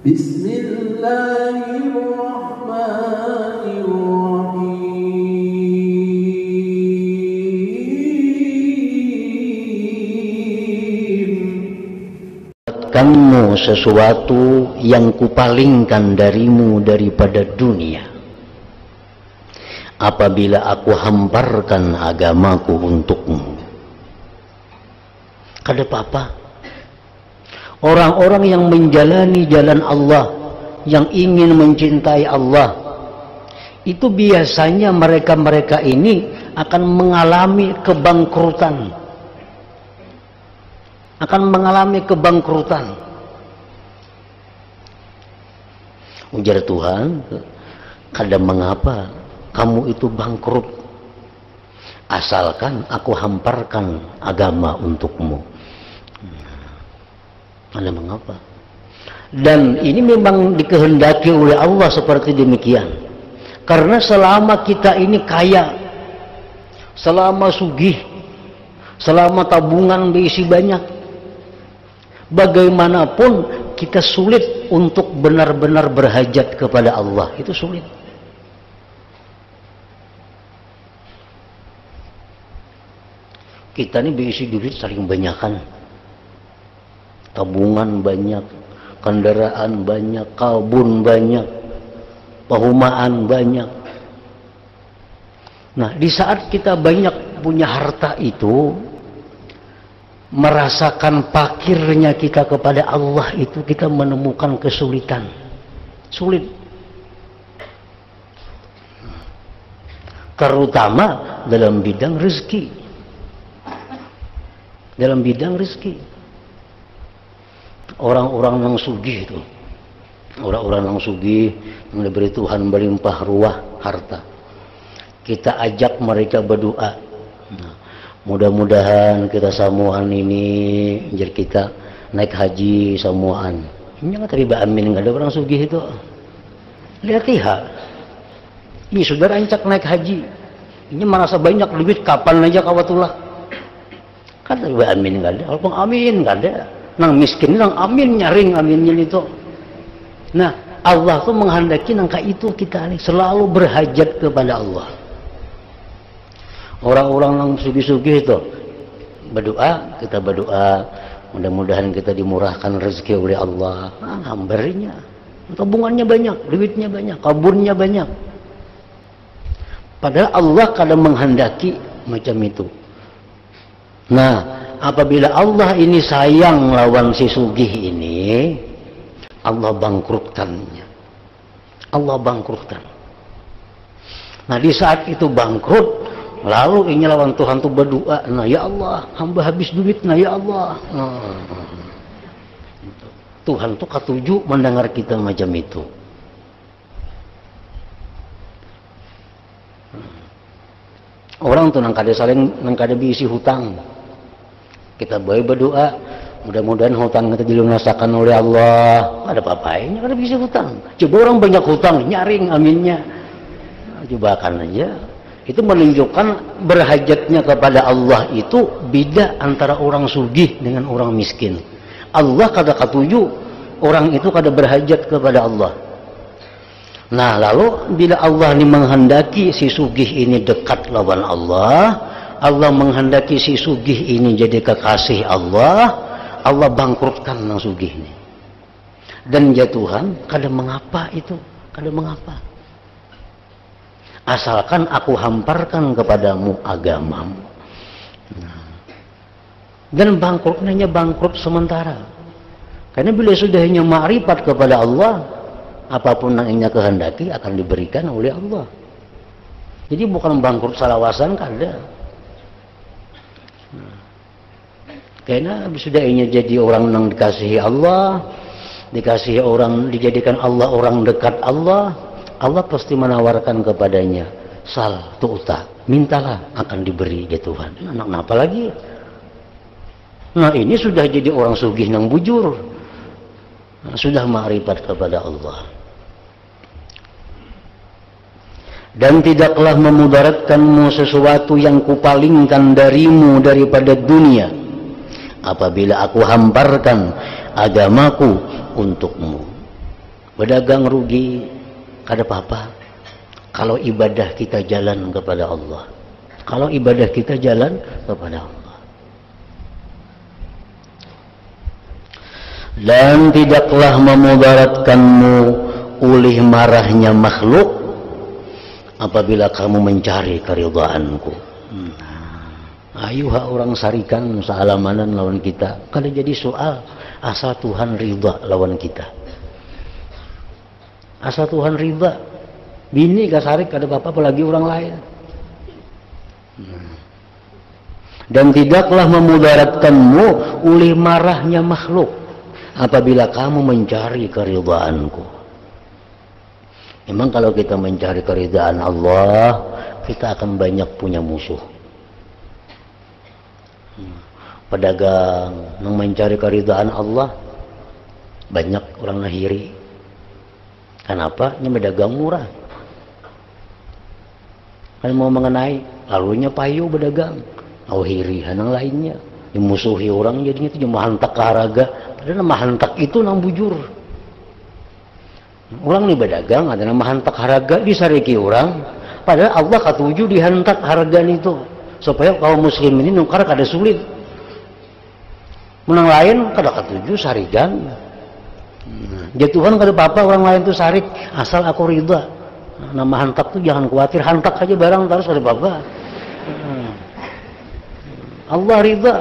Kamu sesuatu yang kupalingkan darimu daripada dunia, apabila aku hamparkan agamaku untukmu. Kada apa-apa. Orang-orang yang menjalani jalan Allah, yang ingin mencintai Allah, itu biasanya mereka-mereka ini akan mengalami kebangkrutan. Akan mengalami kebangkrutan. Ujar Tuhan, kada mengapa kamu itu bangkrut, asalkan aku hamparkan agama untukmu. Kada mengapa. Dan ini memang dikehendaki oleh Allah seperti demikian. Karena selama kita ini kaya, selama sugih, selama tabungan berisi banyak, bagaimanapun kita sulit untuk benar-benar berhajat kepada Allah. Itu sulit. Kita ini berisi duit saling banyakan, tabungan banyak, kendaraan banyak, kebun banyak, perumahan banyak. Nah, di saat kita banyak punya harta itu, merasakan fakirnya kita kepada Allah itu, kita menemukan kesulitan. Sulit. Terutama dalam bidang rezeki. Dalam bidang rezeki. Orang-orang yang sugih itu, orang-orang yang sugih, yang diberi Tuhan berlimpah ruah harta, kita ajak mereka berdoa. Mudah-mudahan kita samuan ini, jadi kita naik haji samuan. Ini nggak terlibat amin, nggak ada orang sugih itu. Lihat ini sudah rancak naik haji, ini merasa banyak duit, kapan aja kawatulah. Kan terlibat amin nggak ada, walaupun amin nggak ada. Nang miskin, nang amin nyaring aminnya itu. Nah, Allah tuh menghendaki nangka itu kita nih selalu berhajat kepada Allah. Orang-orang yang sugih-sugih itu berdoa, kita berdoa mudah-mudahan kita dimurahkan rezeki oleh Allah. Hambarnya, tabungannya banyak, duitnya banyak, kaburnya banyak. Padahal Allah kadang menghendaki macam itu. Nah, apabila Allah ini sayang lawan si sugih ini, Allah bangkrutkannya. Allah bangkrutkan. Nah, di saat itu bangkrut, lalu ini lawan Tuhan tuh berdoa, nah ya Allah, hamba habis duit, nah ya Allah. Tuhan tuh ketujuh mendengar kita macam itu. Orang tuh nang kada diisi hutang. Kita boleh berdoa, mudah-mudahan hutang kita dilunasakan oleh Allah. Ada apa-apanya kada diisi hutang. Coba orang banyak hutang, nyaring aminnya. Coba kan aja. Itu menunjukkan berhajatnya kepada Allah itu beda antara orang sugih dengan orang miskin. Allah kada ketujuh orang itu kada berhajat kepada Allah. Nah, lalu bila Allah ini menghendaki si sugih ini dekat lawan Allah, Allah menghendaki si sugih ini jadi kekasih Allah, Allah bangkrutkan nang sugih ini. Dan ya Tuhan, kada mengapa itu, kada mengapa. Asalkan aku hamparkan kepadamu agamamu. Dan bangkrutnya bangkrut sementara. Karena bila sudahnya ma'rifat kepada Allah, apapun yang ingin kehendaki akan diberikan oleh Allah. Jadi bukan bangkrut salawasan kada. Karena sudah ingin jadi orang yang dikasihi Allah, dikasihi orang, dijadikan Allah orang dekat Allah, Allah pasti menawarkan kepadanya, sal tu'ta, mintalah akan diberi ya Tuhan. Anak apa lagi? Nah, ini sudah jadi orang sugih yang bujur, sudah ma'rifat kepada Allah. Dan tidaklah memudaratkanmu sesuatu yang kupalingkan darimu daripada dunia, apabila aku hamparkan agamaku untukmu. Berdagang rugi, kada apa-apa. Kalau ibadah kita jalan kepada Allah. Kalau ibadah kita jalan kepada Allah. Dan tidaklah memudaratkanmu oleh marahnya makhluk apabila kamu mencari keridhaanku. Ayo orang sarikan sealamanan lawan kita. Kada jadi soal asal Tuhan ridha lawan kita. Asal Tuhan ridha. Bini gak sarik kada apa-apa apalagi orang lain. Dan tidaklah memudaratkanmu oleh marahnya makhluk apabila kamu mencari keridhaanku. Memang kalau kita mencari keridhaan Allah, kita akan banyak punya musuh. Pedagang yang mencari keridhaan Allah, banyak orang nahiri. Kenapa? Ini berdagang murah. Kan mau mengenai, lalunya payu berdagang. Hiri yang lainnya. Dimusuhi orang jadinya itu cuma hantak ke harga. Padahal nama hantak itu nang bujur. Orang nih berdagang ada nama hantak harga disariki orang. Padahal Allah katuju dihantak harga itu. Supaya kaum muslim ini nukar kada sulit. Menang lain kada katuju sarigan. Jatuhan kada apa-apa orang lain tuh sarik asal aku ridha. Nama hantak tuh jangan khawatir, hantak aja barang terus kada apa-apa. Allah ridha.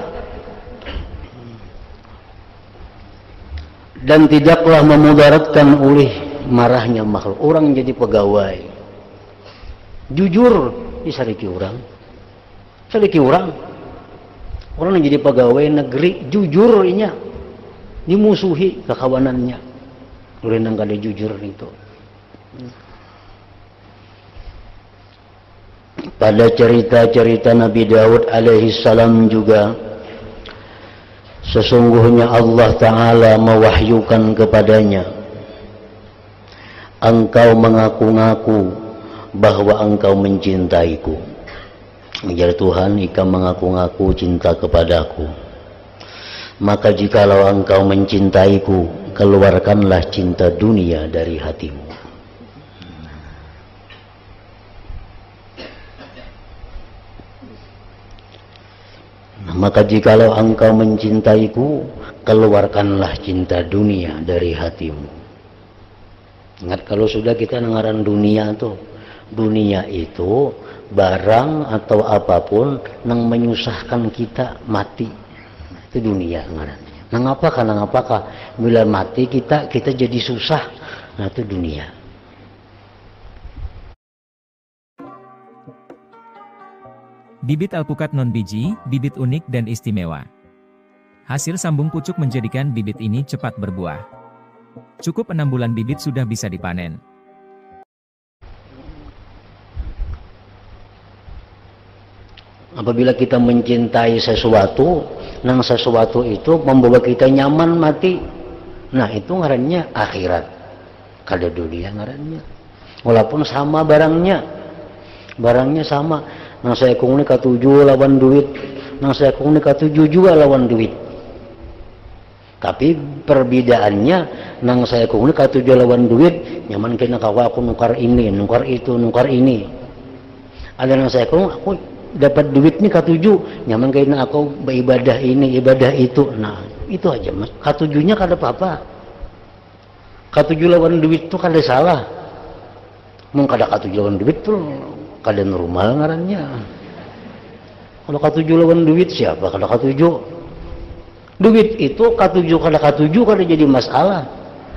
Dan tidaklah memudaratkan oleh marahnya makhluk. Orang jadi pegawai jujur disariki orang. Sariki orang yang jadi pegawai negeri jujur inya dimusuhi kekawanannya oleh nang kada jujur itu. Pada cerita-cerita Nabi Daud alaihi salam juga sesungguhnya Allah Ta'ala mewahyukan kepadanya, engkau mengaku-ngaku bahwa engkau mencintaiku. Menjadi Tuhan, engkau mengaku-ngaku cinta kepadaku. Maka jikalau engkau mencintaiku, keluarkanlah cinta dunia dari hatimu. Maka jikalau engkau mencintaiku, keluarkanlah cinta dunia dari hatimu. Ingat kalau sudah kita dengaran dunia tuh, dunia itu barang atau apapun yang menyusahkan kita mati. Itu dunia ngarannya. Nang apakah bila mati kita jadi susah. Nah itu dunia. Bibit alpukat non-biji, bibit unik dan istimewa. Hasil sambung pucuk menjadikan bibit ini cepat berbuah. Cukup 6 bulan bibit sudah bisa dipanen. Apabila kita mencintai sesuatu, nang sesuatu itu membawa kita nyaman mati. Nah itu ngarannya akhirat. Kada dunia ngarannya. Walaupun sama barangnya sama. Nang saya kong ni katuju lawan duit, nang saya kong ni katuju juga lawan duit. Tapi perbedaannya, nang saya kong ni katuju lawan duit, nyaman kena kawa aku nukar ini, nukar itu, nukar ini. Ada nang saya kong aku dapat duit ni katuju, nyaman kena aku beribadah ini, ibadah itu. Nah itu aja mas. Katujunya kada apa-apa. Katuju lawan duit tu kada salah. Mung kada katuju lawan duit tu kada normal ngarannya. Kalau katuju lawan duit siapa kada katuju? Duit itu katuju kada katuju kada jadi masalah.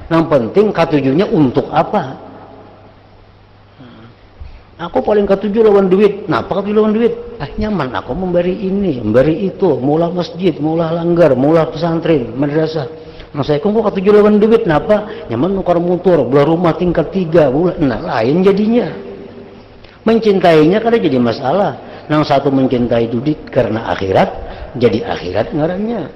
Yang penting katujunya untuk apa? Aku paling katuju lawan duit. Napa katuju lawan duit? Nyaman aku memberi ini, memberi itu, mula masjid, mula langgar, mula pesantren, madrasah. Nah saya kok katuju lawan duit. Napa? Nyaman nukar motor, belah rumah tingkat 3 bulan. Nah lain jadinya. Mencintainya kada jadi masalah. Yang satu mencintai duit karena akhirat, jadi akhirat ngarannya.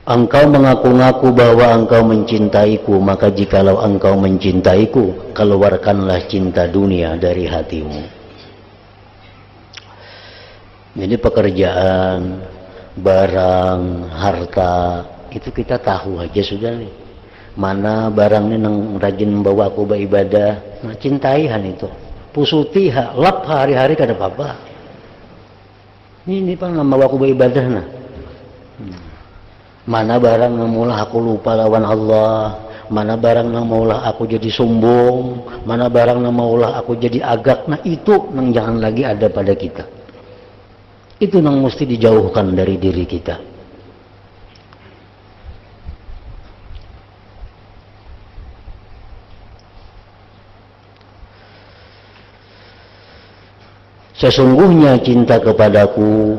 Engkau mengaku-ngaku bahwa engkau mencintaiku, maka jikalau engkau mencintaiku, keluarkanlah cinta dunia dari hatimu. Jadi pekerjaan, barang, harta, itu kita tahu aja sudah nih. Mana barang ini yang rajin membawa aku beribadah, nah cintaihan itu. Pusuti lap hari-hari kada apa-apa. Ini pak membawa aku beribadah nah. Mana barang yang maulah aku lupa lawan Allah, mana barang yang maulah aku jadi sombong, mana barang yang maulah aku jadi agak, nah itu yang jangan lagi ada pada kita. Itu yang mesti dijauhkan dari diri kita. Sesungguhnya cinta kepadaku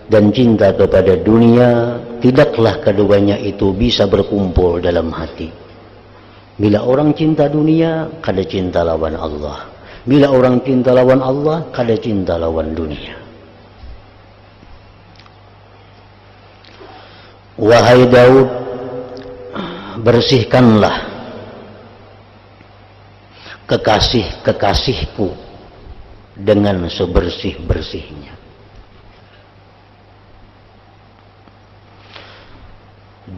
dan cinta kepada dunia, tidaklah keduanya itu bisa berkumpul dalam hati. Bila orang cinta dunia, kada cinta lawan Allah. Bila orang cinta lawan Allah, kada cinta lawan dunia. Wahai Daud, bersihkanlah kekasih-kekasihku dengan sebersih-bersihnya.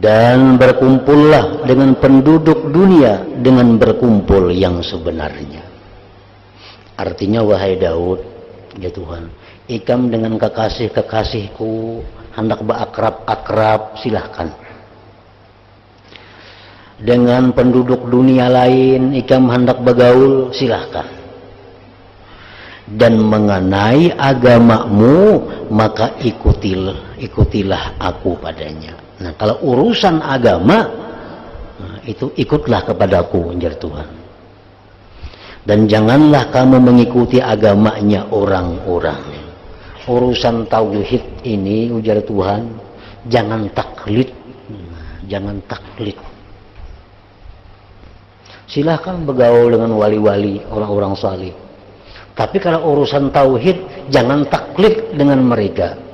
Dan berkumpullah dengan penduduk dunia dengan berkumpul yang sebenarnya. Artinya wahai Daud, ya Tuhan, ikam dengan kekasih-kekasihku hendak berakrab-akrab, silahkan. Dengan penduduk dunia lain ikam hendak bergaul, silahkan. Dan mengenai agamamu, maka ikutilah aku padanya. Nah, kalau urusan agama, nah, itu ikutlah kepadaku, ujar Tuhan. Dan janganlah kamu mengikuti agamanya orang-orang. Urusan tauhid ini, ujar Tuhan, jangan taklid. Jangan taklid. Silahkan bergaul dengan wali-wali, orang-orang salih. Tapi kalau urusan tauhid, jangan taklid dengan mereka.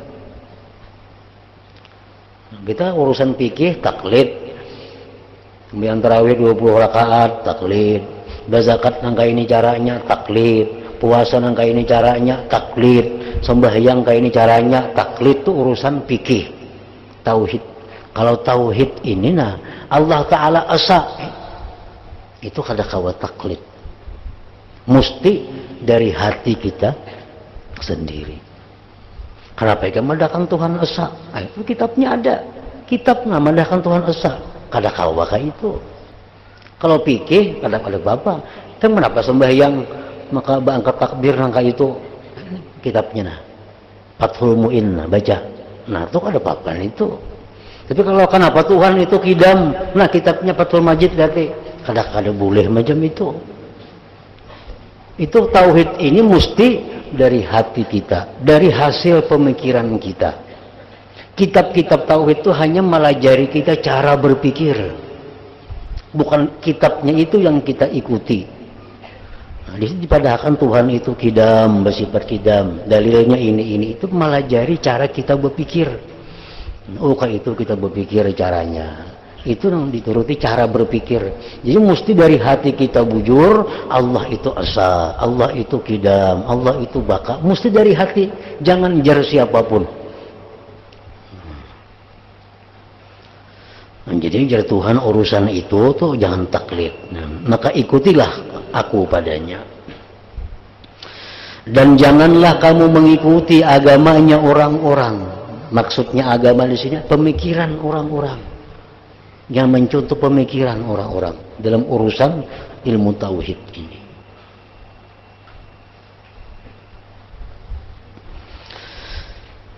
Kita urusan fikih taklid. Sembahyang tarawih 20 rakaat taklid. Berzakat nangka ini caranya taklid. Puasa nangka ini caranya taklid. Sembahyang kayak ini caranya taklid, itu urusan fikih. Tauhid. Kalau tauhid ini nah Allah Ta'ala asa, itu kada kawa taklid. Mesti dari hati kita sendiri. Kenapa ikan madahkan Tuhan esa? Nah, itu kitabnya ada. Kitab ngamadahkan Tuhan esa. Kada kawa ka itu. Kalau pikir kada bapak. Kan kenapa sembahyang maka angkat takbir nangka itu kitabnya nah. Fathul Mu'in nah, baca. Nah itu kada apa-apa itu. Tapi kalau kenapa Tuhan itu kidam, nah kitabnya Fathul Majid berarti kada boleh macam itu. Itu tauhid ini mesti dari hati kita, dari hasil pemikiran kita. Kitab-kitab tauhid itu hanya melajari kita cara berpikir. Bukan kitabnya itu yang kita ikuti. Nah, di sini dipadahkan Tuhan itu kidam, bersifat kidam. Dalilnya ini itu melajari cara kita berpikir. Oh, kayak itu kita berpikir caranya. Itu yang dituruti cara berpikir. Jadi mesti dari hati kita bujur, Allah itu asa, Allah itu kidam, Allah itu baka. Mesti dari hati, jangan jar siapapun. Nah, jadi jar Tuhan urusan itu tuh jangan taklid. Nah, maka ikutilah aku padanya. Dan janganlah kamu mengikuti agamanya orang-orang. Maksudnya agama di sini pemikiran orang-orang. Yang mencontoh pemikiran orang-orang dalam urusan ilmu tauhid ini.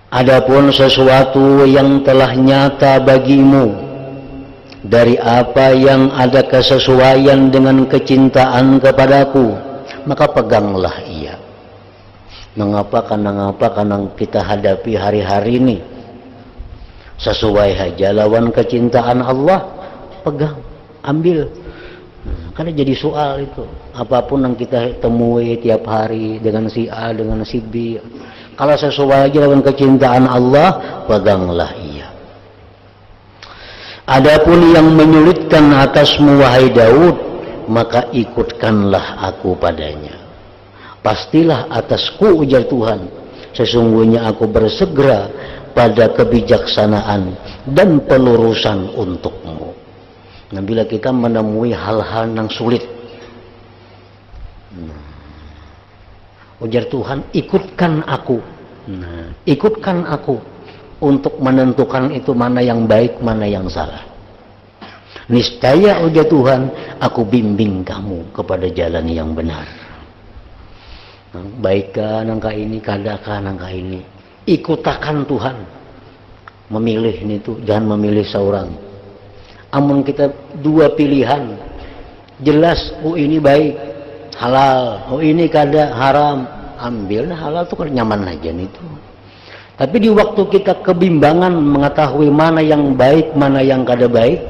Adapun sesuatu yang telah nyata bagimu dari apa yang ada kesesuaian dengan kecintaan kepadaku, maka peganglah ia. Mengapa? Karena kita hadapi hari-hari ini sesuai saja lawan kecintaan Allah, pegang, ambil. Karena jadi soal itu. Apapun yang kita temui tiap hari dengan si A, dengan si B, kalau sesuai aja lawan kecintaan Allah, peganglah ia. Adapun yang menyulitkan atasmu wahai Daud, maka ikutkanlah aku padanya. Pastilah atasku, ujar Tuhan, sesungguhnya aku bersegera kepada kebijaksanaan dan pelurusan untukmu. Nah, bila kita menemui hal-hal yang sulit, ujar Tuhan, ikutkan aku. Nah, ikutkan aku untuk menentukan itu mana yang baik, mana yang salah. Niscaya ujar Tuhan, aku bimbing kamu kepada jalan yang benar. Baikkah nangka ini, kadakah nangka ini. Ikutakan Tuhan. Memilih itu, jangan memilih seorang. Amun kita dua pilihan, jelas, oh ini baik, halal, oh ini kada haram, ambil. Nah, halal itu kan nyaman aja itu. Tapi di waktu kita kebimbangan mengetahui mana yang baik, mana yang kada baik,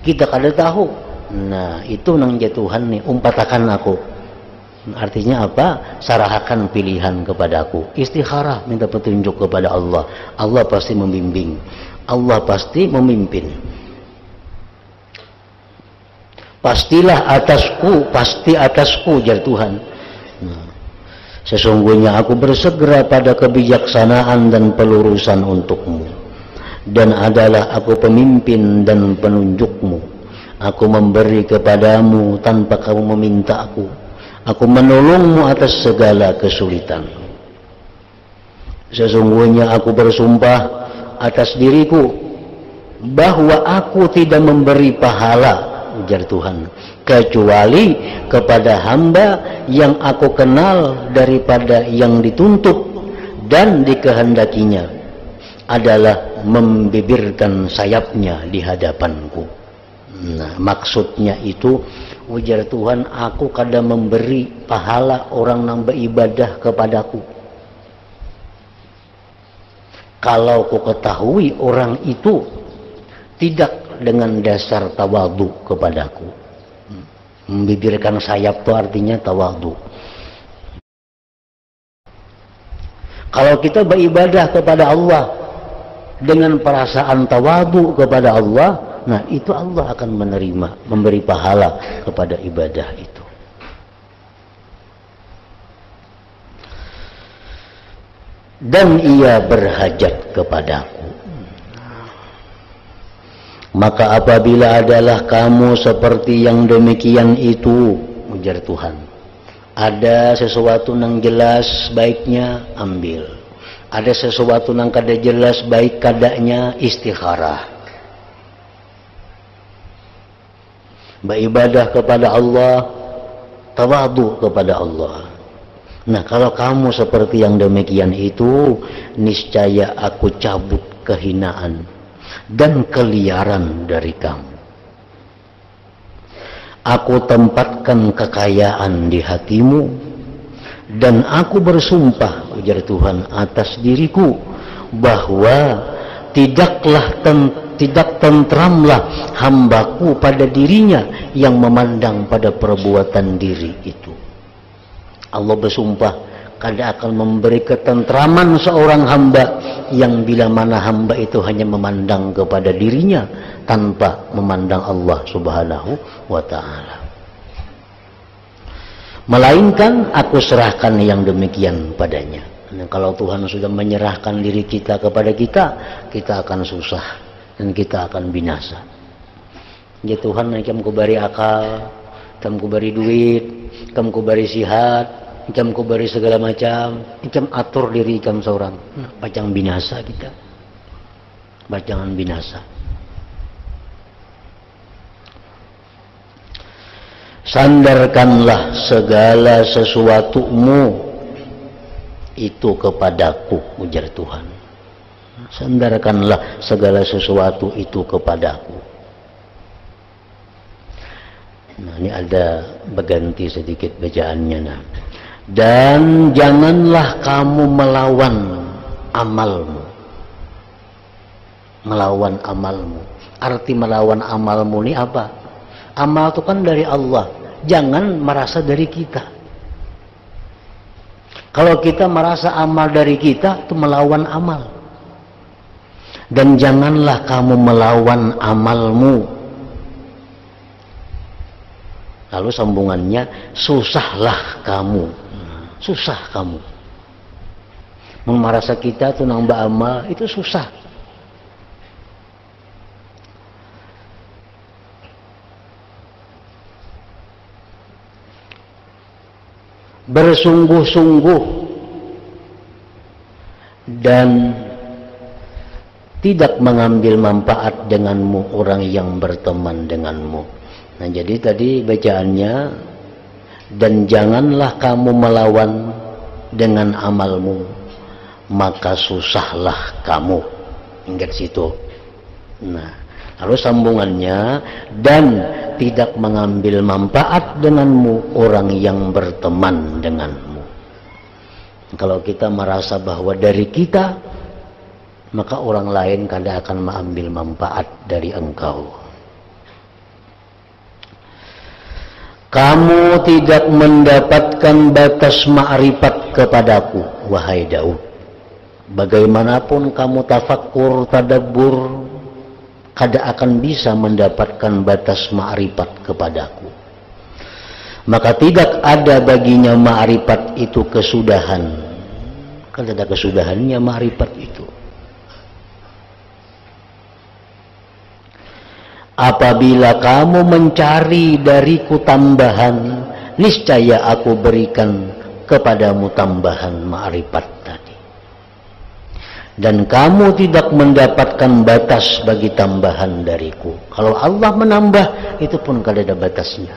kita kada tahu. Nah, itu nang Tuhan nih, umpatakan aku. Artinya apa? Sarahkan pilihan kepadaku. Istikharah, minta petunjuk kepada Allah. Allah pasti membimbing. Allah pasti memimpin. Pastilah atasku, pasti atasku, jar Tuhan. Nah, sesungguhnya aku bersegera pada kebijaksanaan dan pelurusan untukmu. Dan adalah aku pemimpin dan penunjukmu. Aku memberi kepadamu tanpa kamu meminta aku. Aku menolongmu atas segala kesulitan. Sesungguhnya aku bersumpah atas diriku bahwa aku tidak memberi pahala, ujar Tuhan, kecuali kepada hamba yang aku kenal daripada yang dituntut dan dikehendakinya adalah membibirkan sayapnya di hadapanku. Nah, maksudnya itu, ujar Tuhan, aku kadang memberi pahala orang yang beribadah kepadaku kalau ku ketahui orang itu tidak dengan dasar tawadhu kepadaku. Membibirkan sayap itu artinya tawadhu. Kalau kita beribadah kepada Allah dengan perasaan tawadhu kepada Allah, nah itu Allah akan menerima, memberi pahala kepada ibadah itu. Dan ia berhajat kepadaku. Maka apabila adalah kamu seperti yang demikian itu, ujar Tuhan, ada sesuatu yang jelas baiknya, ambil. Ada sesuatu yang kada jelas baik kadanya, istikharah. Beribadah kepada Allah, tawadhu kepada Allah. Nah, kalau kamu seperti yang demikian itu, niscaya aku cabut kehinaan dan keliaran dari kamu. Aku tempatkan kekayaan di hatimu, dan aku bersumpah, ujar Tuhan, atas diriku bahwa tidak tentramlah hambaku pada dirinya yang memandang pada perbuatan diri itu. Allah bersumpah kada akan memberi ketentraman seorang hamba yang bila mana hamba itu hanya memandang kepada dirinya tanpa memandang Allah Subhanahu wa ta'ala. Melainkan aku serahkan yang demikian padanya. Nah, kalau Tuhan sudah menyerahkan diri kita kepada kita, kita akan susah dan kita akan binasa. Ya Tuhan, kamu kubari akal, kamu kubari duit, kamu kubari sihat, kamu kubari segala macam, kamu atur diri kamu seorang. Nah, bacang binasa kita, bacangan binasa. Sandarkanlah segala sesuatumu itu kepadaku, ujar Tuhan. Sandarkanlah segala sesuatu itu kepadaku. Nah, ini ada berganti sedikit bacaannya. Nah, dan janganlah kamu melawan amalmu. Melawan amalmu. Arti melawan amalmu ini apa? Amal itu kan dari Allah. Jangan merasa dari kita. Kalau kita merasa amal dari kita, itu melawan amal. Dan janganlah kamu melawan amalmu. Lalu sambungannya, susahlah kamu. Susah kamu. Merasa kita tuh nambah amal itu susah. Bersungguh-sungguh dan tidak mengambil manfaat denganmu orang yang berteman denganmu. Nah, jadi tadi bacaannya, dan janganlah kamu melawan dengan amalmu, maka susahlah kamu. Ingat situ. Nah, lalu sambungannya, dan tidak mengambil manfaat denganmu orang yang berteman denganmu. Kalau kita merasa bahwa dari kita, maka orang lain kada akan mengambil manfaat dari engkau. Kamu tidak mendapatkan batas ma'rifat kepadaku, wahai Daud. Bagaimanapun kamu tafakkur, tadabbur, kada akan bisa mendapatkan batas ma'rifat kepadaku. Maka tidak ada baginya ma'rifat itu kesudahan. Kada ada kesudahannya ma'rifat itu. Apabila kamu mencari dariku tambahan, niscaya aku berikan kepadamu tambahan ma'rifat tadi. Dan kamu tidak mendapatkan batas bagi tambahan dariku. Kalau Allah menambah, itu pun kada ada batasnya.